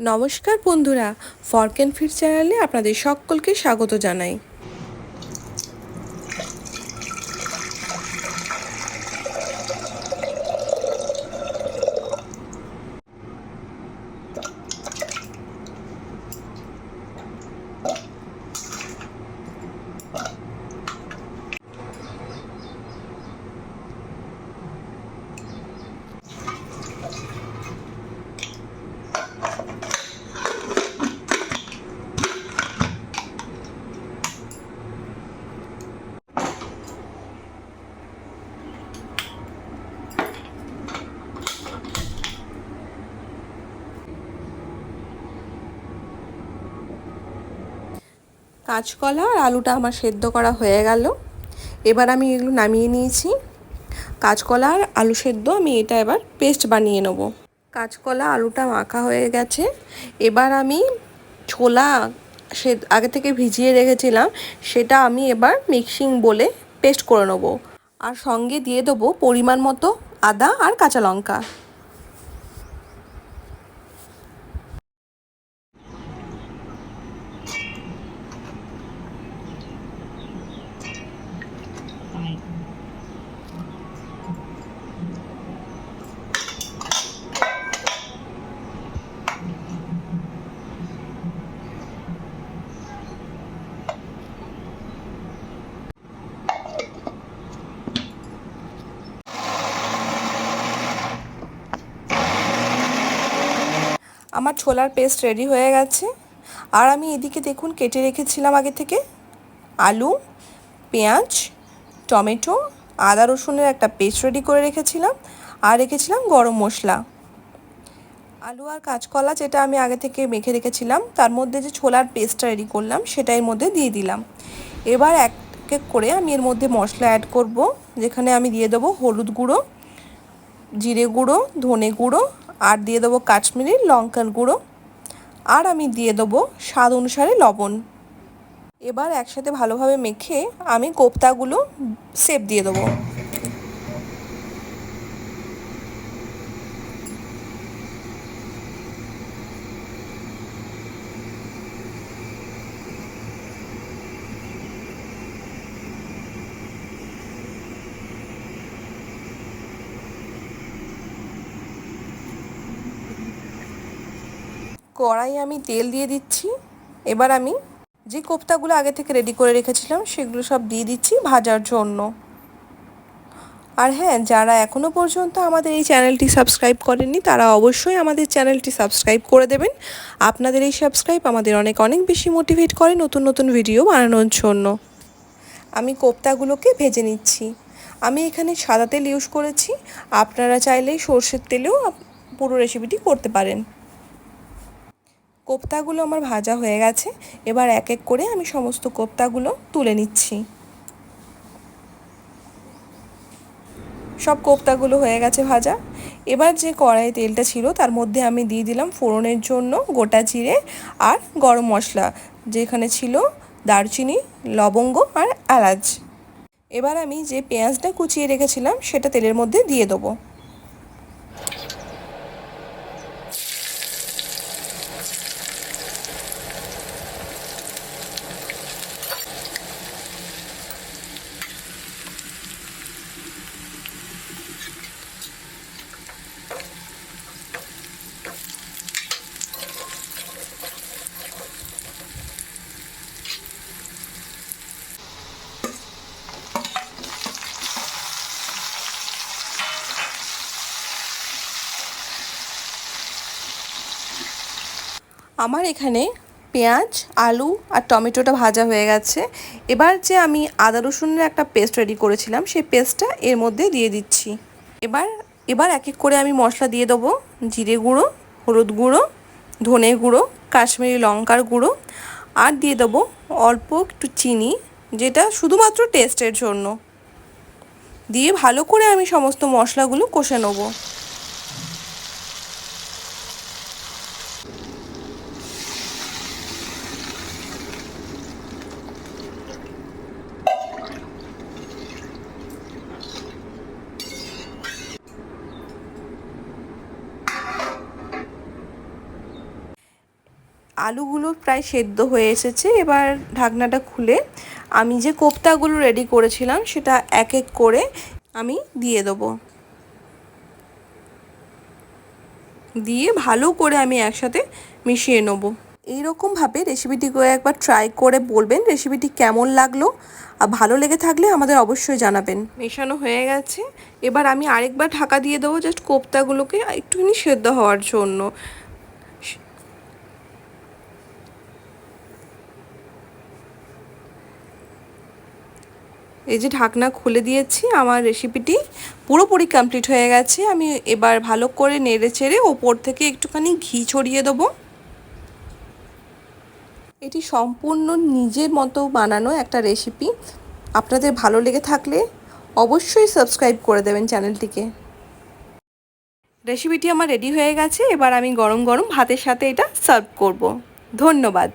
নমস্কার বন্ধুরা, fork and fit চ্যানেলে আপনাদের সকলকে স্বাগত জানাই। কাঁচকলা আর আলুটা আমার সেদ্ধ করা হয়ে গেল। এবার আমি এগুলো নামিয়ে নিয়েছি। কাঁচকলা আর আলু সেদ্ধ আমি এটা এবার পেস্ট বানিয়ে নেব। কাঁচকলা আলুটা মাখা হয়ে গেছে। এবার আমি ছোলা আগে থেকে ভিজিয়ে রেখেছিলাম, সেটা আমি এবার মিক্সিং বলে পেস্ট করে নেব। আর সঙ্গে দিয়ে দেবো পরিমাণ মতো আদা আর কাঁচা লঙ্কা। আমার ছোলার পেস্ট রেডি হয়ে গেছে। আর আমি এদিকে দেখুন কেটে রেখেছিলাম আগে থেকে আলু, পেঁয়াজ, টমেটো, আদা রসুনের একটা পেস্ট রেডি করে রেখেছিলাম। আর রেখেছিলাম গরম মশলা। আলু আর কাঁচকলা যেটা আমি আগে থেকে মেখে রেখেছিলাম, তার মধ্যে যে ছোলার পেস্টটা রেডি করলাম সেটা এর মধ্যে দিয়ে দিলাম। এবার এক এক করে আমি এর মধ্যে মশলা অ্যাড করব, যেখানে আমি দিয়ে দেবো হলুদ গুঁড়ো, জিরে গুঁড়ো, ধনে গুঁড়ো, আর দিয়ে দেবো কাশ্মীরি লঙ্কার গুঁড়ো, আর আমি দিয়ে দেবো স্বাদ অনুসারে লবণ। এবার একসাথে ভালোভাবে মেখে আমি কোপ্তাগুলো শেপ দিয়ে দেবো। কড়াই আমি তেল দিয়ে দিচ্ছি। এবার আমি যে কোপ্তাগুলো আগে থেকে রেডি করে রেখেছিলাম সেগুলো সব দিয়ে দিচ্ছি ভাজার জন্য। আর হ্যাঁ, যারা এখনও পর্যন্ত আমাদের এই চ্যানেলটি সাবস্ক্রাইব করেননি তারা অবশ্যই আমাদের চ্যানেলটি সাবস্ক্রাইব করে দেবেন। আপনাদের এই সাবস্ক্রাইব আমাদের অনেক অনেক বেশি মোটিভেট করে নতুন নতুন ভিডিও বানানোর জন্য। আমি কোপ্তাগুলোকে ভেজে নিচ্ছি। আমি এখানে সাদা তেল ইউজ করেছি, আপনারা চাইলেই সর্ষের তেলেও পুরো রেসিপিটি করতে পারেন। কোপ্তাগুলো আমার ভাজা হয়ে গেছে। এবার এক এক করে আমি সমস্ত কোপ্তাগুলো তুলে নিচ্ছি। সব কোপ্তাগুলো হয়ে গেছে ভাজা। এবার যে কড়াইয়ে তেলটা ছিল তার মধ্যে আমি দিয়ে দিলাম ফোড়নের জন্য গোটা জিরে আর গরম মশলা, যেখানে ছিল দারচিনি, লবঙ্গ আর এলাচ। এবার আমি যে পেঁয়াজটা কুচিয়ে রেখেছিলাম সেটা তেলের মধ্যে দিয়ে দেবো। আমার এখানে পেঁয়াজ, আলু আর টমেটোটা ভাজা হয়ে গেছে। এবার যে আমি আদা রসুনের একটা পেস্ট রেডি করেছিলাম সেই পেস্টটা এর মধ্যে দিয়ে দিচ্ছি। এবার এবার এক এক করে আমি মশলা দিয়ে দেবো। জিরে গুঁড়ো, হলুদ গুঁড়ো, ধনে গুঁড়ো, কাশ্মীরি লঙ্কার গুঁড়ো, আর দিয়ে দেবো অল্প একটু চিনি, যেটা শুধুমাত্র টেস্টের জন্য। দিয়ে ভালো করে আমি সমস্ত মশলাগুলো কষে নেবো। আলুগুলো প্রায় সেদ্ধ হয়ে এসেছে। এবার ঢাকনাটা খুলে আমি যে কোপ্তাগুলো রেডি করেছিলাম সেটা এক এক করে আমি দিয়ে দেবো। দিয়ে ভালো করে আমি একসাথে মিশিয়ে নেবো। এইরকমভাবে রেসিপিটি করে একবার ট্রাই করে বলবেন রেসিপিটি কেমন লাগলো, আর ভালো লেগে থাকলে আমাদের অবশ্যই জানাবেন। মেশানো হয়ে গেছে, এবার আমি আরেকবার ঢাকা দিয়ে দেবো জাস্ট কোপ্তাগুলোকে একটুখানি সেদ্ধ হওয়ার জন্য। এই যে ঢাকনা খুলে দিয়েছি, আমার রেসিপিটি পুরোপুরি কমপ্লিট হয়ে গেছে। আমি এবার ভালো করে নেড়ে চেড়ে ওপর থেকে একটুখানি ঘি ছড়িয়ে দেবো। এটি সম্পূর্ণ নিজের মতো বানানো একটা রেসিপি। আপনাদের ভালো লেগে থাকলে অবশ্যই সাবস্ক্রাইব করে দেবেন চ্যানেলটিকে। রেসিপিটি আমার রেডি হয়ে গেছে, এবার আমি গরম গরম ভাতের সাথে এটা সার্ভ করব। ধন্যবাদ।